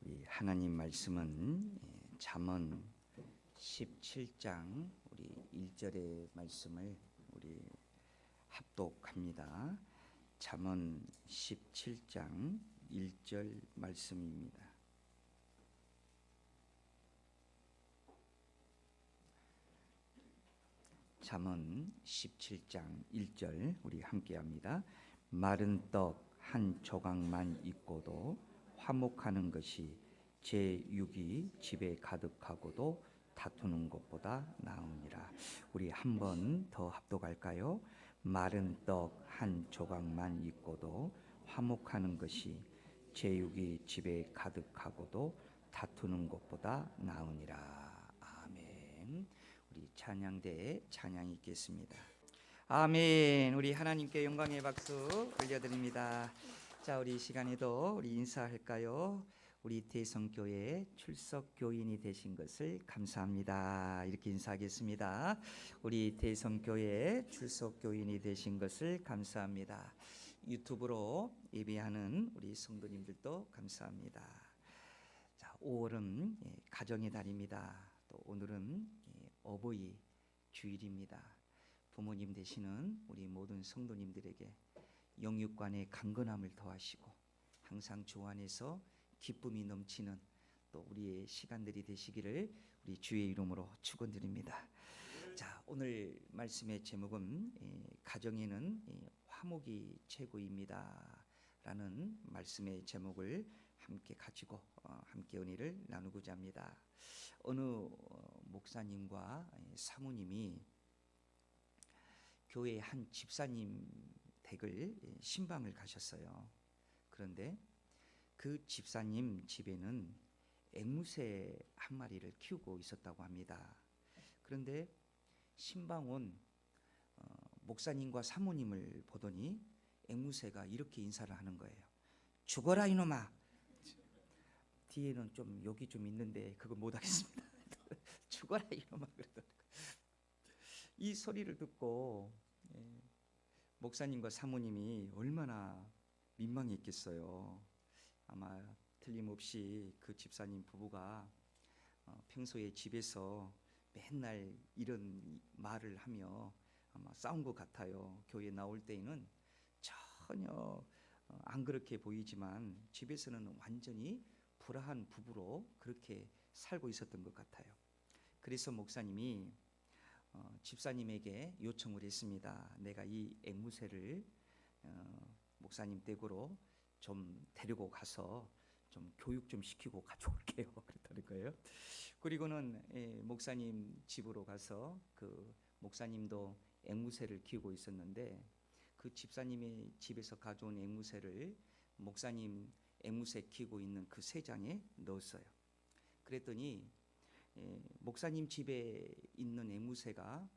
이 하나님 말씀은 잠언 17장 우리 1절의 말씀을 우리 합독합니다. 잠언 17장 1절 말씀입니다. 잠언 17장 1절 우리 함께 합니다. 마른 떡 한 조각만 있고도 화목하는 것이 제 육이 집에 가득하고도 다투는 것보다 나으니라. 우리 한 번 더 합독할까요? 마른 떡 한 조각만 있고도 화목하는 것이 제 육이 집에 가득하고도 다투는 것보다 나으니라. 아멘. 우리 찬양대에 찬양이 있겠습니다. 아멘. 우리 하나님께 영광의 박수 올려드립니다. 자, 우리 이 시간에도 우리 인사할까요? 우리 대성교회 출석 교인이 되신 것을 감사합니다. 이렇게 인사하겠습니다. 우리 대성교회 출석 교인이 되신 것을 감사합니다. 유튜브로 예배하는 우리 성도님들도 감사합니다. 자, 5월은 가정의 달입니다. 또 오늘은 어버이 주일입니다. 부모님 되시는 우리 모든 성도님들에게 영육간의 강건함을 더하시고 항상 주 안에서 기쁨이 넘치는 또 우리의 시간들이 되시기를 우리 주의 이름으로 축원드립니다. 자, 오늘 말씀의 제목은 가정에는 화목이 최고입니다 라는 말씀의 제목을 함께 가지고 함께 은혜를 나누고자 합니다. 어느 목사님과 사모님이 교회 한 집사님 댁을 신방을 가셨어요. 그런데 그 집사님 집에는 앵무새 한 마리를 키우고 있었다고 합니다. 그런데 신방 온 목사님과 사모님을 보더니 앵무새가 이렇게 인사를 하는 거예요. 죽어라 이놈아. 뒤에는 좀 욕이 좀 있는데 그거 못하겠습니다. 죽어라 이놈아 그러더라고요. 이 소리를 듣고 목사님과 사모님이 얼마나 민망했겠어요. 아마 틀림없이 그 집사님 부부가 평소에 집에서 맨날 이런 말을 하며 아마 싸운 것 같아요. 교회 나올 때에는 전혀 안 그렇게 보이지만 집에서는 완전히 불화한 부부로 그렇게 살고 있었던 것 같아요. 그래서 목사님이 집사님에게 요청을 했습니다. 내가 이 앵무새를 목사님 댁으로 좀 데리고 가서 좀 교육 좀 시키고 가져올게요. 그랬다는 거예요. 그리고는 목사님 집으로 가서 그 목사님도 앵무새를 키우고 있었는데 그 집사님의 집에서 가져온 앵무새를 목사님 앵무새 키우고 있는 그 새장에 넣었어요. 그랬더니 목사님 집에 있는 앵무새가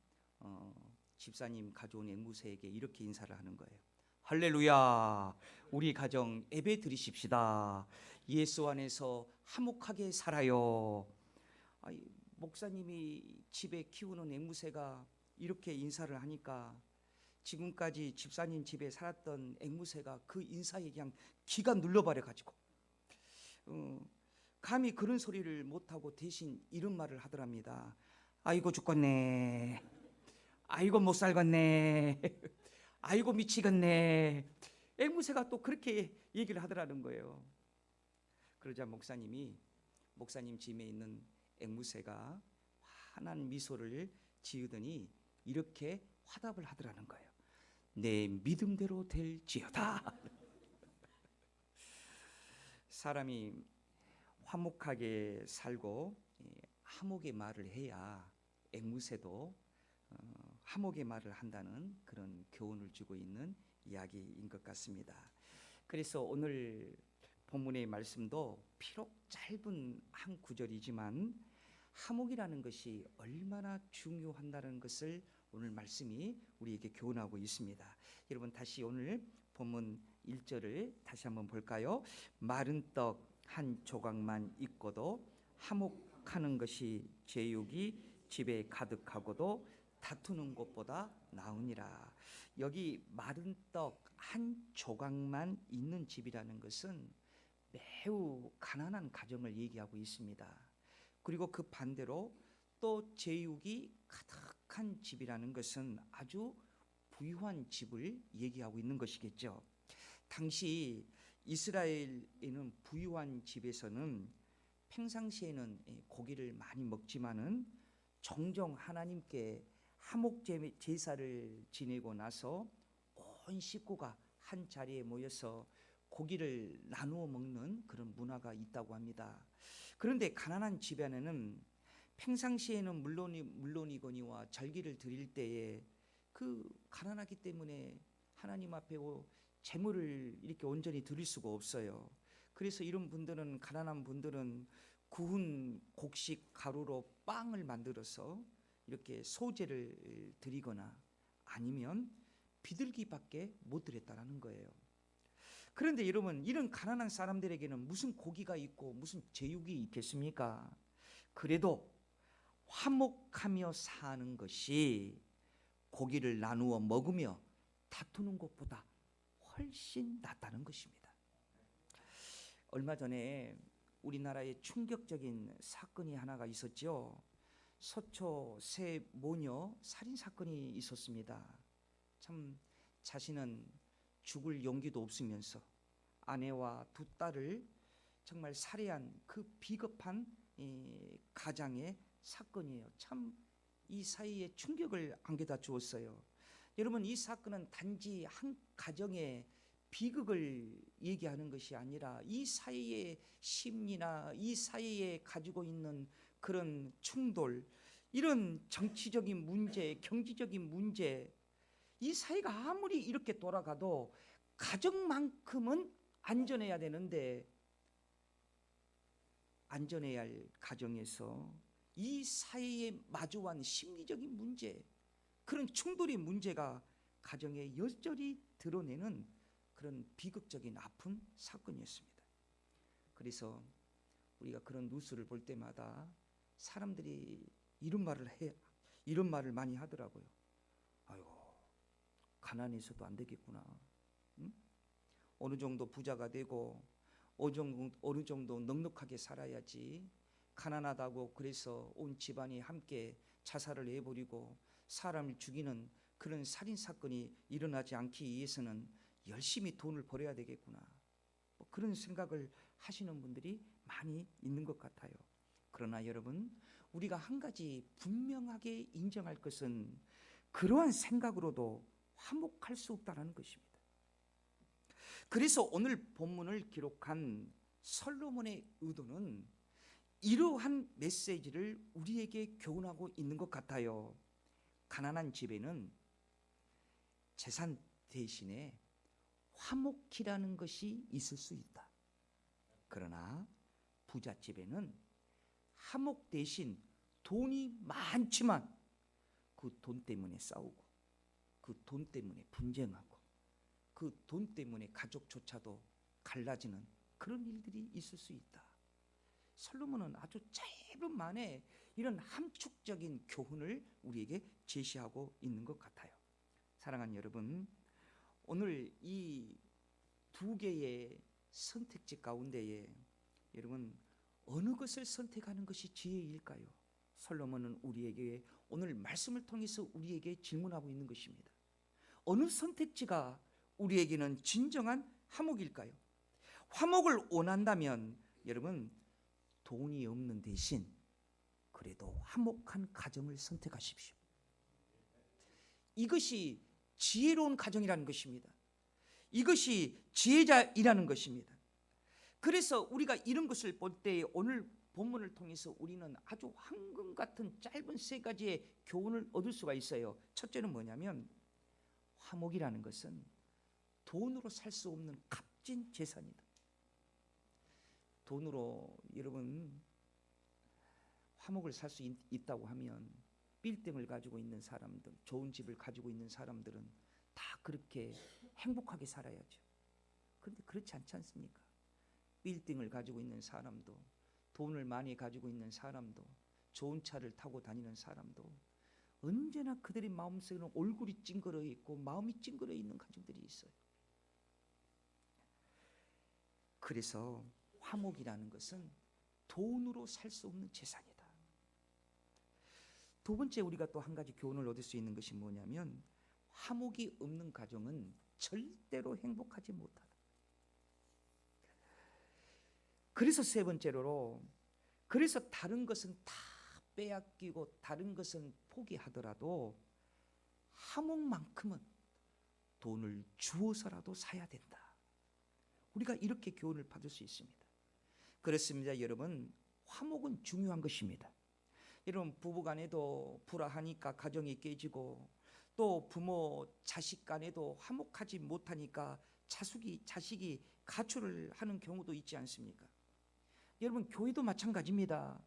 집사님 가져온 앵무새에게 이렇게 인사를 하는 거예요. 할렐루야, 우리 가정 예배 드리십시다. 예수 안에서 화목하게 살아요. 목사님이 집에 키우는 앵무새가 이렇게 인사를 하니까 지금까지 집사님 집에 살았던 앵무새가 그 인사에 그냥 기가 눌러버려 가지고 감히 그런 소리를 못하고 대신 이런 말을 하더랍니다. 아이고 죽겠네. 아이고 못 살겠네. 아이고 미치겠네. 앵무새가 또 그렇게 얘기를 하더라는 거예요. 그러자 목사님이 목사님 집에 있는 앵무새가 환한 미소를 지으더니 이렇게 화답을 하더라는 거예요. 내 믿음대로 될지어다. 사람이 화목하게 살고 화목의 말을 해야 앵무새도 화목의 말을 한다는 그런 교훈을 주고 있는 이야기인 것 같습니다. 그래서 오늘 본문의 말씀도 비록 짧은 한 구절이지만 화목이라는 것이 얼마나 중요한다는 것을 오늘 말씀이 우리에게 교훈하고 있습니다. 여러분 다시 오늘 본문 1절을 다시 한번 볼까요? 마른 떡 한 조각만 있고도 화목하는 것이 제육이 집에 가득하고도 다투는 것보다 나으니라. 여기 마른 떡 한 조각만 있는 집이라는 것은 매우 가난한 가정을 얘기하고 있습니다. 그리고 그 반대로 또 제육이 가득한 집이라는 것은 아주 부유한 집을 얘기하고 있는 것이겠죠. 당시 이스라엘에는 부유한 집에서는 평상시에는 고기를 많이 먹지만은 종종 하나님께 화목 제사를 지내고 나서 온 식구가 한 자리에 모여서 고기를 나누어 먹는 그런 문화가 있다고 합니다. 그런데 가난한 집안에는 평상시에는 물론이거니와 절기를 드릴 때에 그 가난하기 때문에 하나님 앞에 제물을 이렇게 온전히 드릴 수가 없어요. 그래서 이런 분들은, 가난한 분들은 구운 곡식 가루로 빵을 만들어서 이렇게 소제를 드리거나 아니면 비둘기밖에 못 드렸다라는 거예요. 그런데 여러분, 이런 가난한 사람들에게는 무슨 고기가 있고 무슨 제육이 있겠습니까? 그래도 화목하며 사는 것이 고기를 나누어 먹으며 다투는 것보다 훨씬 낫다는 것입니다. 얼마 전에 우리나라에 충격적인 사건이 하나가 있었죠. 서초 세 모녀 살인 사건이 있었습니다. 참 자신은 죽을 용기도 없으면서 아내와 두 딸을 정말 살해한 그 비겁한 가장의 사건이에요. 참 이 사이에 충격을 안겨다 주었어요. 여러분, 이 사건은 단지 한 가정의 비극을 얘기하는 것이 아니라 이 사이의 심리나 이 사이에 가지고 있는 그런 충돌, 이런 정치적인 문제, 경제적인 문제, 이 사이가 아무리 이렇게 돌아가도 가정만큼은 안전해야 되는데, 안전해야 할 가정에서 이 사이에 마주한 심리적인 문제, 그런 충돌의 문제가 가정에 여전히 드러내는 그런 비극적인 아픈 사건이었습니다. 그래서 우리가 그런 뉴스를 볼 때마다 사람들이 이런 말을 많이 하더라고요. 아이고, 가난해서도 안 되겠구나. 응? 어느 정도 부자가 되고 어느 정도 넉넉하게 살아야지. 가난하다고 그래서 온 집안이 함께 자살을 해버리고 사람을 죽이는 그런 살인 사건이 일어나지 않기 위해서는 열심히 돈을 벌어야 되겠구나. 그런 생각을 하시는 분들이 많이 있는 것 같아요. 그러나 여러분, 우리가 한 가지 분명하게 인정할 것은 그러한 생각으로도 화목할 수 없다는 것입니다. 그래서 오늘 본문을 기록한 솔로몬의 의도는 이러한 메시지를 우리에게 교훈하고 있는 것 같아요. 가난한 집에는 재산 대신에 화목이라는 것이 있을 수 있다. 그러나 부잣집에는 화목 대신 돈이 많지만 그 돈 때문에 싸우고 그 돈 때문에 분쟁하고 그 돈 때문에 가족조차도 갈라지는 그런 일들이 있을 수 있다. 솔로몬은 아주 짧은 만에 이런 함축적인 교훈을 우리에게 제시하고 있는 것 같아요. 사랑하는 여러분, 오늘 이 두 개의 선택지 가운데에 여러분 어느 것을 선택하는 것이 지혜일까요? 솔로몬은 우리에게 오늘 말씀을 통해서 우리에게 질문하고 있는 것입니다. 어느 선택지가 우리에게는 진정한 화목일까요? 화목을 원한다면 여러분 돈이 없는 대신 그래도 화목한 가정을 선택하십시오. 이것이 지혜로운 가정이라는 것입니다. 이것이 지혜자이라는 것입니다. 그래서 우리가 이런 것을 볼 때 오늘 본문을 통해서 우리는 아주 황금 같은 짧은 세 가지의 교훈을 얻을 수가 있어요. 첫째는 뭐냐면 화목이라는 것은 돈으로 살 수 없는 값진 재산이다. 돈으로 여러분 화목을 살 수 있다고 하면 빌딩을 가지고 있는 사람들, 좋은 집을 가지고 있는 사람들은 다 그렇게 행복하게 살아야죠. 그런데 그렇지 않지 않습니까? 빌딩을 가지고 있는 사람도, 돈을 많이 가지고 있는 사람도, 좋은 차를 타고 다니는 사람도 언제나 그들의 마음속에는 얼굴이 찡그러 있고 마음이 찡그러 있는 가정들이 있어요. 그래서 화목이라는 것은 돈으로 살 수 없는 재산이다. 두 번째 우리가 또 한 가지 교훈을 얻을 수 있는 것이 뭐냐면 화목이 없는 가정은 절대로 행복하지 못하다. 그래서 세 번째로 그래서 다른 것은 다 빼앗기고 다른 것은 포기하더라도 화목만큼은 돈을 주어서라도 사야 된다. 우리가 이렇게 교훈을 받을 수 있습니다. 그렇습니다. 여러분, 화목은 중요한 것입니다. 여러분, 부부간에도 불화하니까 가정이 깨지고 또 부모 자식 간에도 화목하지 못하니까 자식이 가출을 하는 경우도 있지 않습니까? 여러분, 교회도 마찬가지입니다.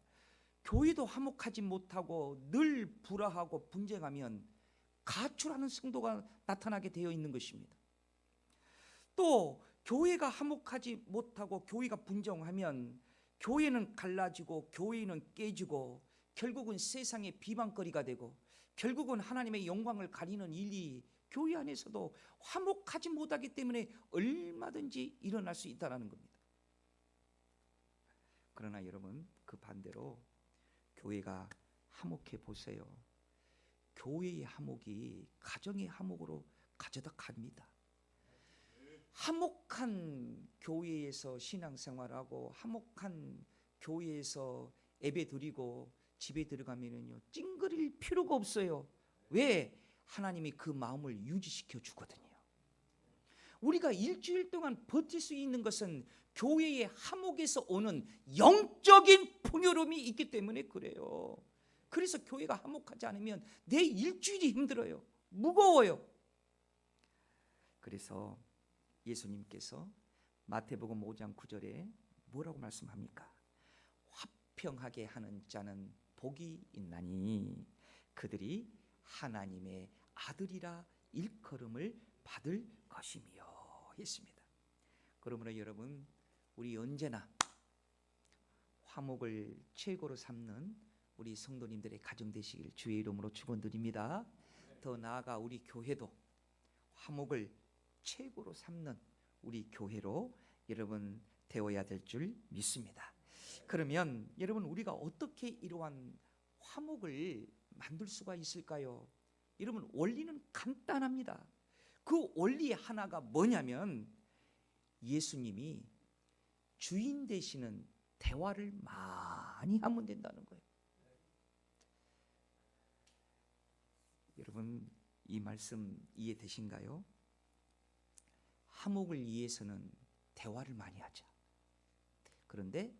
교회도 화목하지 못하고 늘 불화하고 분쟁하면 가출하는 성도가 나타나게 되어 있는 것입니다. 또 교회가 화목하지 못하고 교회가 분쟁하면 교회는 갈라지고 교회는 깨지고 결국은 세상의 비방거리가 되고 결국은 하나님의 영광을 가리는 일이 교회 안에서도 화목하지 못하기 때문에 얼마든지 일어날 수 있다는 겁니다. 그러나 여러분, 그 반대로 교회가 화목해 보세요. 교회의 화목이 가정의 화목으로 가져다 갑니다. 화목한 교회에서 신앙생활하고 화목한 교회에서 예배 드리고 집에 들어가면은요 찡그릴 필요가 없어요. 왜? 하나님이 그 마음을 유지시켜 주거든요. 우리가 일주일 동안 버틸 수 있는 것은 교회의 화목에서 오는 영적인 풍요로움이 있기 때문에 그래요. 그래서 교회가 화목하지 않으면 내 일주일이 힘들어요. 무거워요. 그래서 예수님께서 마태복음 5장 9절에 뭐라고 말씀합니까? 화평하게 하는 자는 복이 있나니 그들이 하나님의 아들이라 일컬음을 받을 것이며 했습니다. 그러므로 여러분, 우리 언제나 화목을 최고로 삼는 우리 성도님들의 가정 되시길 주의 이름으로 축원드립니다. 더 나아가 우리 교회도 화목을 최고로 삼는 우리 교회로 여러분 되어야 될 줄 믿습니다. 그러면 여러분, 우리가 어떻게 이러한 화목을 만들 수가 있을까요? 여러분, 원리는 간단합니다. 그 원리 하나가 뭐냐면 예수님이 주인 되시는 대화를 많이 하면 된다는 거예요. 여러분, 이 말씀 이해되신가요? 화목을 위해서는 대화를 많이 하자. 그런데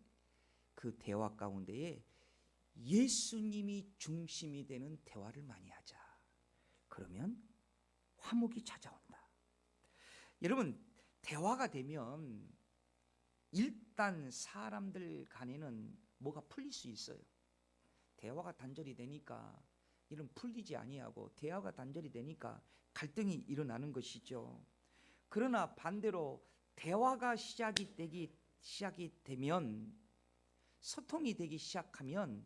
그 대화 가운데에 예수님이 중심이 되는 대화를 많이 하자. 그러면 화목이 찾아온다. 여러분, 대화가 되면 일단 사람들 간에는 뭐가 풀릴 수 있어요. 대화가 단절이 되니까 이런 풀리지 아니하고 대화가 단절이 되니까 갈등이 일어나는 것이죠. 그러나 반대로 대화가 시작이 되면 소통이 되기 시작하면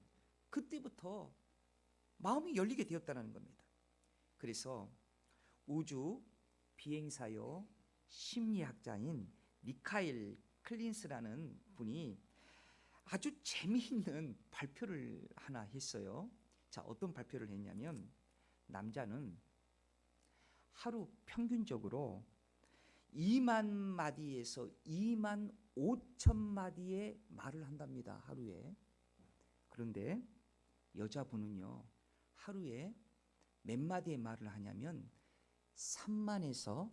그때부터 마음이 열리게 되었다는 겁니다. 그래서 우주 비행사요 심리학자인 미카엘 클린스라는 분이 아주 재미있는 발표를 하나 했어요. 자, 어떤 발표를 했냐면 남자는 하루 평균적으로 2만 마디에서 2만 5천 마디의 말을 한답니다. 하루에. 그런데 여자분은요 하루에 몇 마디의 말을 하냐면 3만에서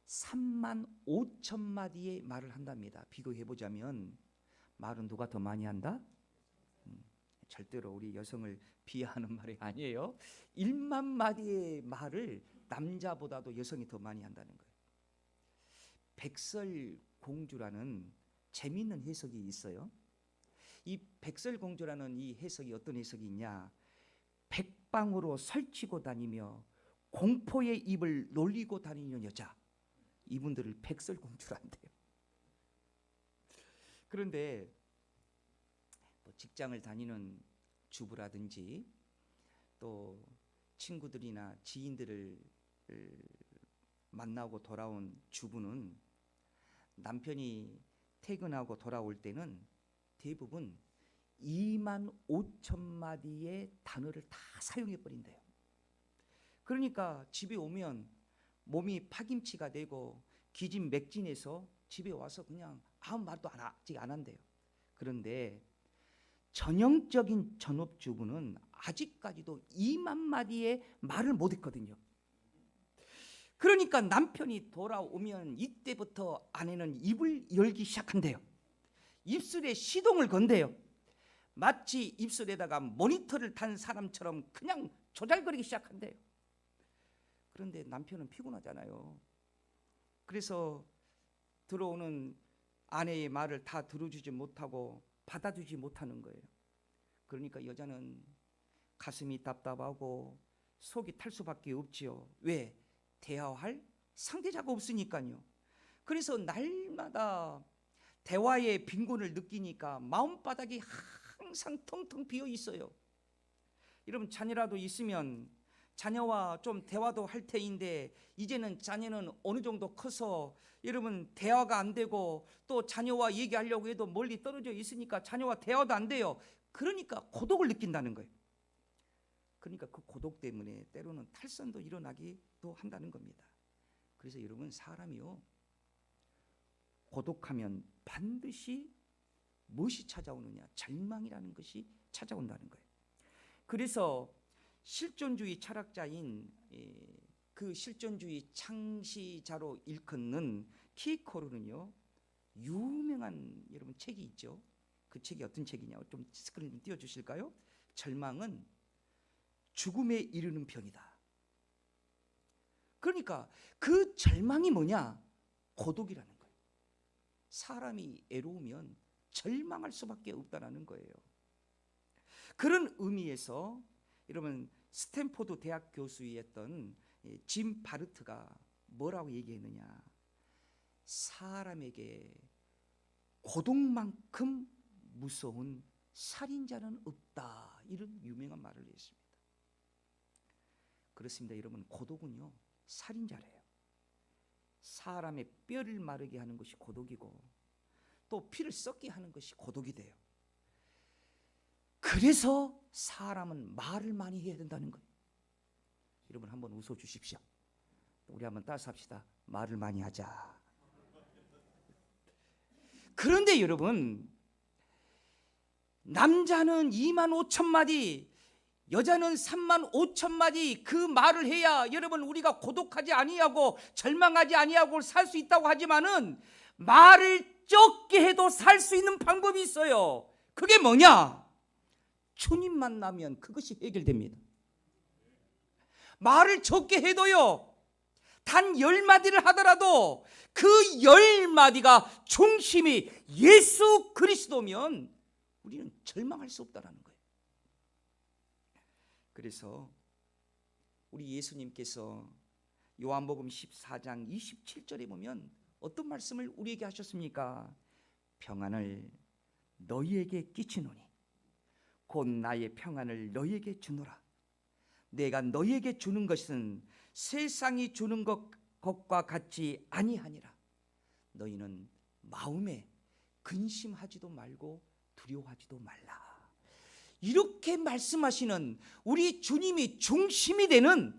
3만 5천 마디의 말을 한답니다. 비교해보자면 말은 누가 더 많이 한다? 절대로 우리 여성을 비하하는 말이 아니에요. 1만 마디의 말을 남자보다도 여성이 더 많이 한다는 거예요. 백설공주라는 재미있는 해석이 있어요. 이 백설공주라는 이 해석이 어떤 해석이 있냐? 백방으로 설치고 다니며 공포의 입을 놀리고 다니는 여자, 이분들을 백설공주란대요. 그런데 뭐 직장을 다니는 주부라든지 또 친구들이나 지인들을 만나고 돌아온 주부는 남편이 퇴근하고 돌아올 때는 대부분 2만 5천 마디의 단어를 다 사용해 버린대요. 그러니까 집에 오면 몸이 파김치가 되고 기진맥진해서 집에 와서 그냥 아무 말도 아직 안 한대요. 그런데 전형적인 전업주부는 아직까지도 2만 마디의 말을 못 했거든요. 그러니까 남편이 돌아오면 이때부터 아내는 입을 열기 시작한대요. 입술에 시동을 건대요. 마치 입술에다가 모니터를 탄 사람처럼 그냥 조잘거리기 시작한대요. 그런데 남편은 피곤하잖아요. 그래서 들어오는 아내의 말을 다 들어주지 못하고 받아주지 못하는 거예요. 그러니까 여자는 가슴이 답답하고 속이 탈 수밖에 없지요. 왜? 대화할 상대자가 없으니까요. 그래서 날마다 대화의 빈곤을 느끼니까 마음바닥이 항상 텅텅 비어 있어요. 여러분, 자녀라도 있으면 자녀와 좀 대화도 할 테인데 이제는 자녀는 어느 정도 커서 여러분 대화가 안 되고 또 자녀와 얘기하려고 해도 멀리 떨어져 있으니까 자녀와 대화도 안 돼요. 그러니까 고독을 느낀다는 거예요. 그러니까 그 고독 때문에 때로는 탈선도 일어나기도 한다는 겁니다. 그래서 여러분, 사람이요, 고독하면 반드시 무엇이 찾아오느냐? 절망이라는 것이 찾아온다는 거예요. 그래서 실존주의 철학자인 그 실존주의 창시자로 일컫는 키코르는요, 유명한 여러분 책이 있죠. 그 책이 어떤 책이냐? 좀 스크린 좀 띄워주실까요? 절망은 죽음에 이르는 병이다. 그러니까 그 절망이 뭐냐? 고독이라는 거예요. 사람이 애로우면 절망할 수밖에 없다는 거예요. 그런 의미에서 여러분, 스탠포드 대학 교수였던 짐 바르트가 뭐라고 얘기했느냐? 사람에게 고독만큼 무서운 살인자는 없다. 이런 유명한 말을 했습니다. 그렇습니다. 여러분, 고독은요, 살인자래요. 사람의 뼈를 마르게 하는 것이 고독이고 또 피를 썩게 하는 것이 고독이 돼요. 그래서 사람은 말을 많이 해야 된다는 거예요. 여러분, 한번 웃어 주십시오. 우리 한번 따라서 합시다. 말을 많이 하자. 그런데 여러분, 남자는 2만 5천 마디, 여자는 3만 5천 마디 그 말을 해야 여러분 우리가 고독하지 아니하고 절망하지 아니하고 살 수 있다고 하지만은 말을 적게 해도 살 수 있는 방법이 있어요. 그게 뭐냐? 주님 만나면 그것이 해결됩니다. 말을 적게 해도요, 단 10마디를 하더라도 그 10마디가 중심이 예수 그리스도면 우리는 절망할 수 없다는 거예요. 그래서 우리 예수님께서 요한복음 14장 27절에 보면 어떤 말씀을 우리에게 하셨습니까? 평안을 너희에게 끼치노니 곧 나의 평안을 너희에게 주노라. 내가 너희에게 주는 것은 세상이 주는 것과 같지 아니하니라. 너희는 마음에 근심하지도 말고 두려워하지도 말라. 이렇게 말씀하시는 우리 주님이 중심이 되는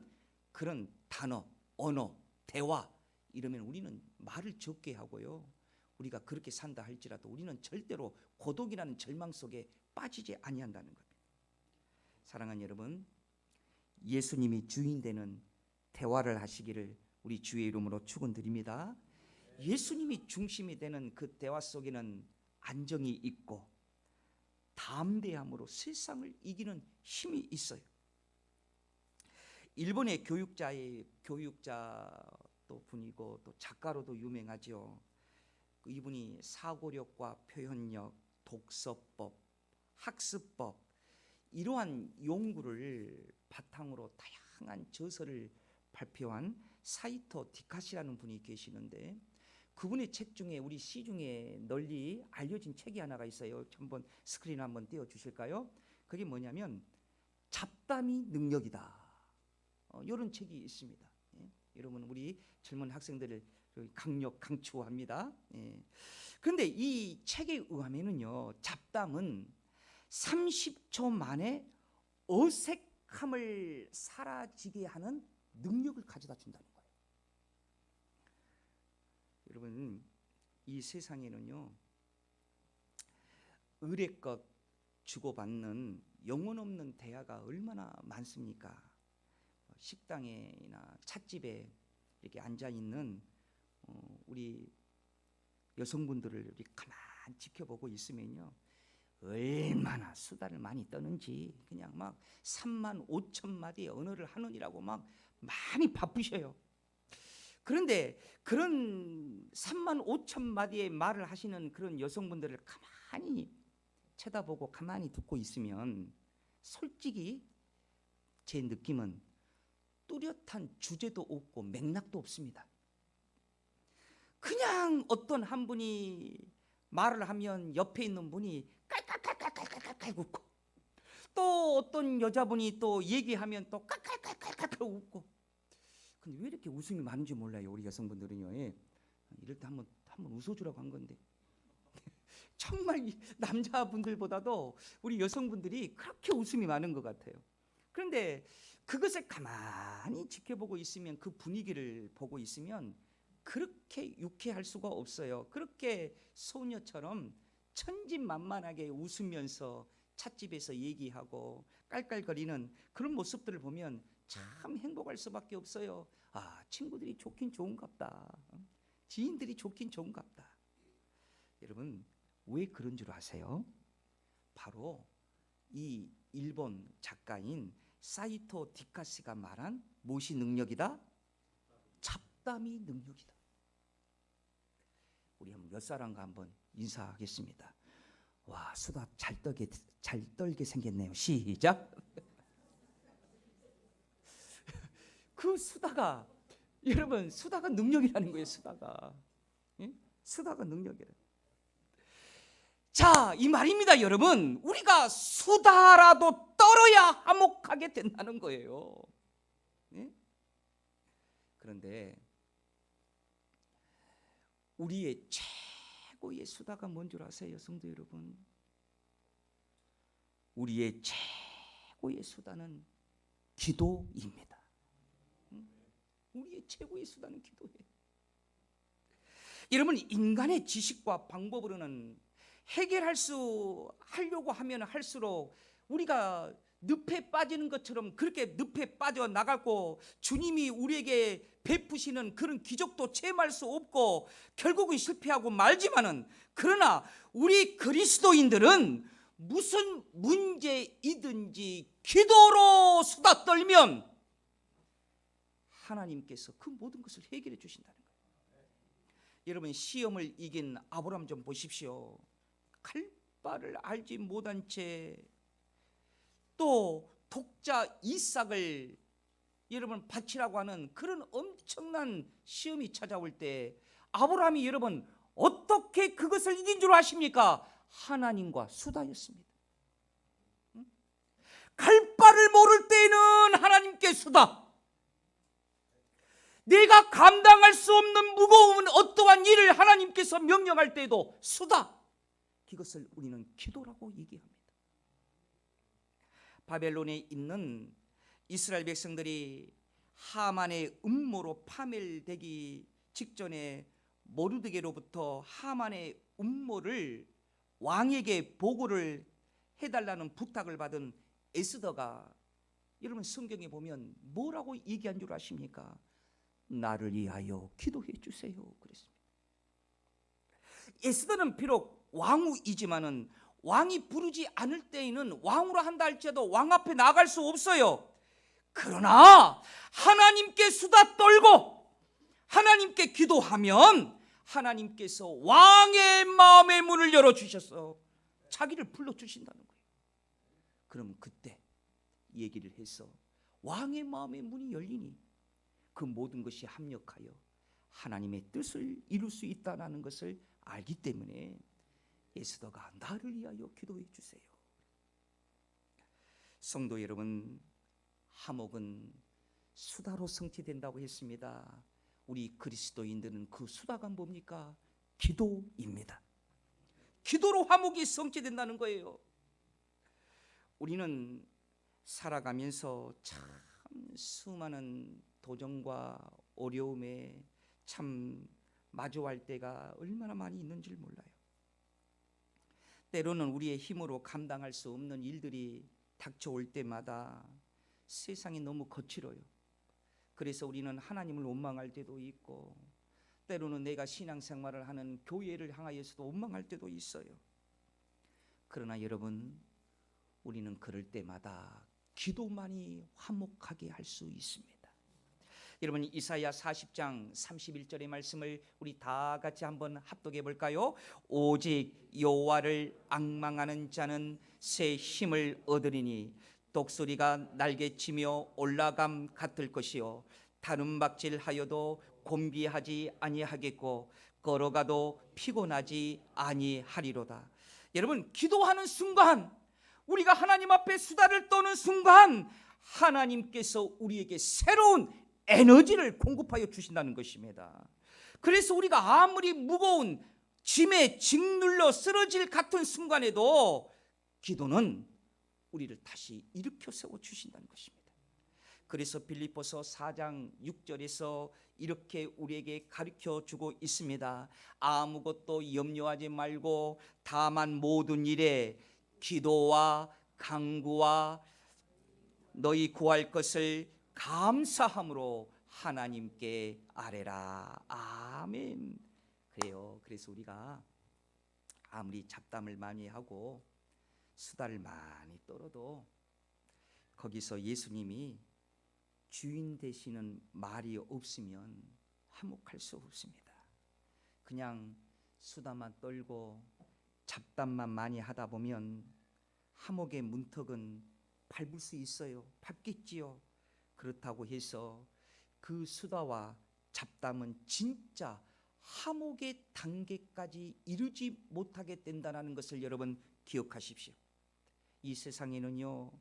그런 단어, 언어, 대화, 이러면 우리는 말을 적게 하고요, 우리가 그렇게 산다 할지라도 우리는 절대로 고독이라는 절망 속에 빠지지 아니한다는 겁니다. 사랑하는 여러분, 예수님이 주인 되는 대화를 하시기를 우리 주의 이름으로 축원드립니다. 예수님이 중심이 되는 그 대화 속에는 안정이 있고 담대함으로 세상을 이기는 힘이 있어요. 일본의 교육자 또 분이고 또 작가로도 유명하죠. 이분이 사고력과 표현력, 독서법, 학습법, 이러한 연구를 바탕으로 다양한 저서를 발표한 사이토 디카시라는 분이 계시는데, 그분의 책 중에 우리 시중에 널리 알려진 책이 하나가 있어요. 한번 스크린 한번 띄워 주실까요? 그게 뭐냐면 잡담이 능력이다. 이런 책이 있습니다. 여러분, 우리 젊은 학생들을 강추합니다. 그런데 이 책에 의하면은요, 잡담은 30초 만에 어색함을 사라지게 하는 능력을 가져다 준다는 거예요. 여러분, 이 세상에는요, 의례껏 주고받는 영혼 없는 대화가 얼마나 많습니까? 식당이나 찻집에 이렇게 앉아 있는 우리 여성분들을 이렇게 가만히 지켜보고 있으면요, 얼마나 수다를 많이 떠는지 그냥 막 3만 5천 마디의 언어를 하느니라고 막 많이 바쁘셔요. 그런데 그런 3만 5천 마디의 말을 하시는 그런 여성분들을 가만히 쳐다보고 가만히 듣고 있으면 솔직히 제 느낌은 뚜렷한 주제도 없고 맥락도 없습니다. 그냥 어떤 한 분이 말을 하면 옆에 있는 분이 깔깔깔깔깔깔깔 웃고, 또 어떤 여자분이 또 얘기하면 또 깔깔깔깔깔 웃고. 근데 왜 이렇게 웃음이 많은지 몰라요, 우리 여성분들은요. 이럴 때 한번 웃어주라고 한 건데 정말 남자분들보다도 우리 여성분들이 그렇게 웃음이 많은 것 같아요. 그런데 그것을 가만히 지켜보고 있으면, 그 분위기를 보고 있으면 그렇게 유쾌할 수가 없어요. 그렇게 소녀처럼 천진만만하게 웃으면서 찻집에서 얘기하고 깔깔거리는 그런 모습들을 보면 참 행복할 수밖에 없어요. 아, 친구들이 좋긴 좋은갑다. 지인들이 좋긴 좋은갑다. 여러분, 왜 그런 줄 아세요? 바로 이 일본 작가인 사이토 디카시가 말한 무엇이 능력이다? 잡담이 능력이다. 우리 한번 옆사람과 한번 인사하겠습니다. 와, 수다 잘 떨게 생겼네요. 시작. 그 수다가, 여러분, 수다가 능력이라는 거예요. 수다가. 예? 수다가 능력이래. 자, 이 말입니다, 여러분. 우리가 수다라도 떨어야 화목하게 된다는 거예요. 예? 그런데 우리의 최고의 수다가 뭔 줄 아세요, 성도 여러분? 우리의 최고의 수다는 기도입니다. 우리의 최고의 수다는 기도예요. 여러분, 인간의 지식과 방법으로는 하려고 하면 할수록 우리가 늪에 빠지는 것처럼 그렇게 늪에 빠져 나가고, 주님이 우리에게 베푸시는 그런 기적도 체험할 수 없고 결국은 실패하고 말지만은, 그러나 우리 그리스도인들은 무슨 문제이든지 기도로 수다 떨면 하나님께서 그 모든 것을 해결해 주신다는 거예요. 여러분, 시험을 이긴 아브라함 좀 보십시오. 갈 바를 알지 못한 채 또 독자 이삭을 여러분 바치라고 하는 그런 엄청난 시험이 찾아올 때 아브라함이 여러분 어떻게 그것을 이긴 줄 아십니까? 하나님과 수다였습니다. 갈 바를 모를 때에는 하나님께 수다, 내가 감당할 수 없는 무거운 어떠한 일을 하나님께서 명령할 때에도 수다, 이것을 우리는 기도라고 얘기합니다. 바벨론에 있는 이스라엘 백성들이 하만의 음모로 파멸되기 직전에 모르드게로부터 하만의 음모를 왕에게 보고를 해달라는 부탁을 받은 에스더가, 여러분 성경에 보면 뭐라고 얘기한 줄 아십니까? 나를 위하여 기도해 주세요 그랬습니다. 에스더는 비록 왕후이지만은 왕이 부르지 않을 때에는 왕으로 한다 할지라도 왕 앞에 나갈 수 없어요. 그러나 하나님께 수다 떨고 하나님께 기도하면 하나님께서 왕의 마음의 문을 열어주셔서 자기를 불러주신다는 거예요. 그럼 그때 얘기를 해서 왕의 마음의 문이 열리니 그 모든 것이 합력하여 하나님의 뜻을 이룰 수 있다는 것을 알기 때문에 에스더가 나를 위하여 기도해 주세요. 성도 여러분, 화목은 수다로 성취된다고 했습니다. 우리 그리스도인들은 그 수다가 뭡니까? 기도입니다. 기도로 화목이 성취된다는 거예요. 우리는 살아가면서 참 수많은 도전과 어려움에 참 마주할 때가 얼마나 많이 있는지 몰라요. 때로는 우리의 힘으로 감당할 수 없는 일들이 닥쳐올 때마다 세상이 너무 거칠어요. 그래서 우리는 하나님을 원망할 때도 있고, 때로는 내가 신앙생활을 하는 교회를 향하여서도 원망할 때도 있어요. 그러나 여러분, 우리는 그럴 때마다 기도만이 화목하게 할 수 있습니다. 여러분, 이사야 40장 31절의 말씀을 우리 다 같이 한번 합독해 볼까요? 오직 여호와를 앙망하는 자는 새 힘을 얻으리니 독수리가 날개치며 올라감 같을 것이요 다름박질하여도 곤비하지 아니하겠고 걸어가도 피곤하지 아니하리로다. 여러분, 기도하는 순간, 우리가 하나님 앞에 수다를 떠는 순간 하나님께서 우리에게 새로운 에너지를 공급하여 주신다는 것입니다. 그래서 우리가 아무리 무거운 짐에 짓눌려 쓰러질 같은 순간에도 기도는 우리를 다시 일으켜 세워 주신다는 것입니다. 그래서 빌립보서 4장 6절에서 이렇게 우리에게 가르쳐 주고 있습니다. 아무것도 염려하지 말고 다만 모든 일에 기도와 간구와 너희 구할 것을 감사함으로 하나님께 아뢰라. 아멘. 그래요. 그래서 우리가 아무리 잡담을 많이 하고 수다를 많이 떨어도 거기서 예수님이 주인 되시는 말이 없으면 화목할 수 없습니다. 그냥 수다만 떨고 잡담만 많이 하다 보면 화목의 문턱은 밟을 수 있어요. 밟겠지요. 그렇다고 해서 그 수다와 잡담은 진짜 화목의 단계까지 이르지 못하게 된다는 것을 여러분 기억하십시오. 이 세상에는요,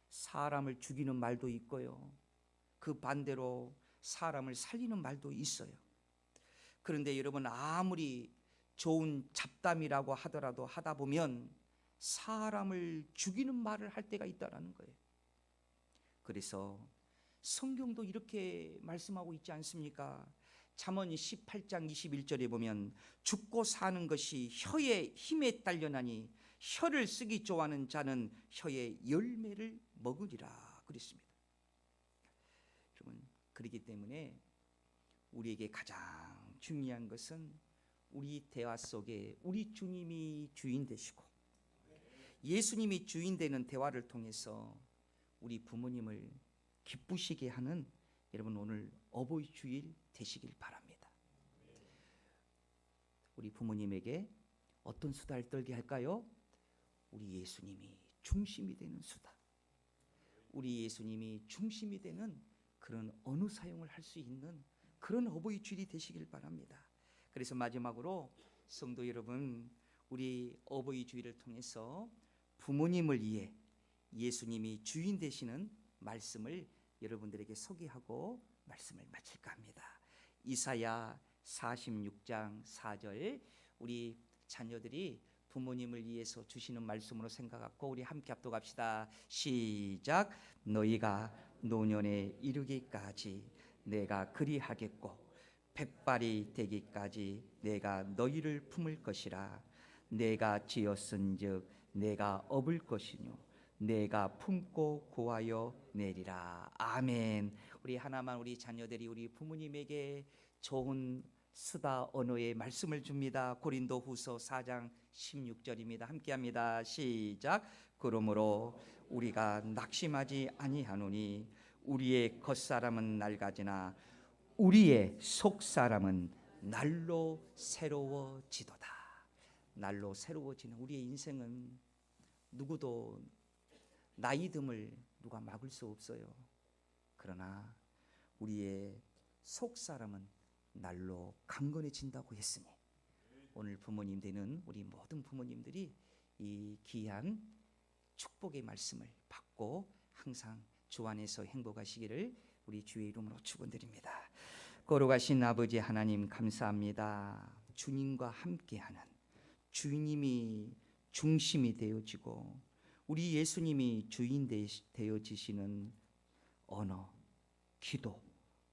사람을 죽이는 말도 있고요, 그 반대로 사람을 살리는 말도 있어요. 그런데 여러분, 아무리 좋은 잡담이라고 하더라도 하다 보면 사람을 죽이는 말을 할 때가 있다는 거예요. 그래서 성경도 이렇게 말씀하고 있지 않습니까? 잠언 18장 21절에 보면 죽고 사는 것이 혀의 힘에 딸려나니 혀를 쓰기 좋아하는 자는 혀의 열매를 먹으리라 그랬습니다. 여러분, 그렇기 때문에 우리에게 가장 중요한 것은 우리 대화 속에 우리 주님이 주인 되시고 예수님이 주인 되는 대화를 통해서 우리 부모님을 기쁘시게 하는 여러분 오늘 어버이 주일 되시길 바랍니다. 우리 부모님에게 어떤 수다를 떨게 할까요? 우리 예수님이 중심이 되는 수다, 우리 예수님이 중심이 되는 그런 언어 사용을 할 수 있는 그런 어버이 주일이 되시길 바랍니다. 그래서 마지막으로 성도 여러분, 우리 어버이 주일을 통해서 부모님을 위해 예수님이 주인 되시는 말씀을 여러분들에게 소개하고 말씀을 마칠까 합니다. 이사야 46장 4절, 우리 자녀들이 부모님을 위해서 주시는 말씀으로 생각하고 우리 함께 합독합시다. 시작. 너희가 노년에 이르기까지 내가 그리하겠고 백발이 되기까지 내가 너희를 품을 것이라. 내가 지었은즉 내가 업을 것이뇨 내가 품고 구하여 내리라. 아멘. 우리 하나만 우리 자녀들이 우리 부모님에게 좋은 수다 언어의 말씀을 줍니다. 고린도후서 4장 16절입니다. 함께합니다. 시작. 그러므로 우리가 낙심하지 아니하노니 우리의 겉사람은 낡아지나 우리의 속사람은 날로 새로워지도다. 날로 새로워지는 우리의 인생은 누구도 나이듦을 누가 막을 수 없어요. 그러나 우리의 속사람은 날로 강건해진다고 했으니 오늘 부모님 되는 우리 모든 부모님들이 이 귀한 축복의 말씀을 받고 항상 주 안에서 행복하시기를 우리 주의 이름으로 축원드립니다. 거룩하신 아버지 하나님 감사합니다. 주님과 함께하는 주님이 중심이 되어지고 우리 예수님이 주인 되어지시는 언어, 기도,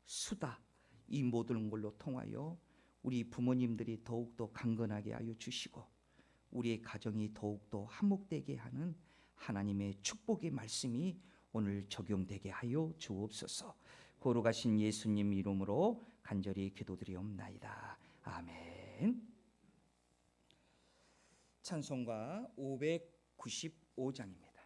수다, 이 모든 걸로 통하여 우리 부모님들이 더욱더 강건하게 하여 주시고 우리의 가정이 더욱더 화목되게 하는 하나님의 축복의 말씀이 오늘 적용되게 하여 주옵소서. 거룩하신 예수님 이름으로 간절히 기도드리옵나이다. 아멘. 찬송가 595장입니다.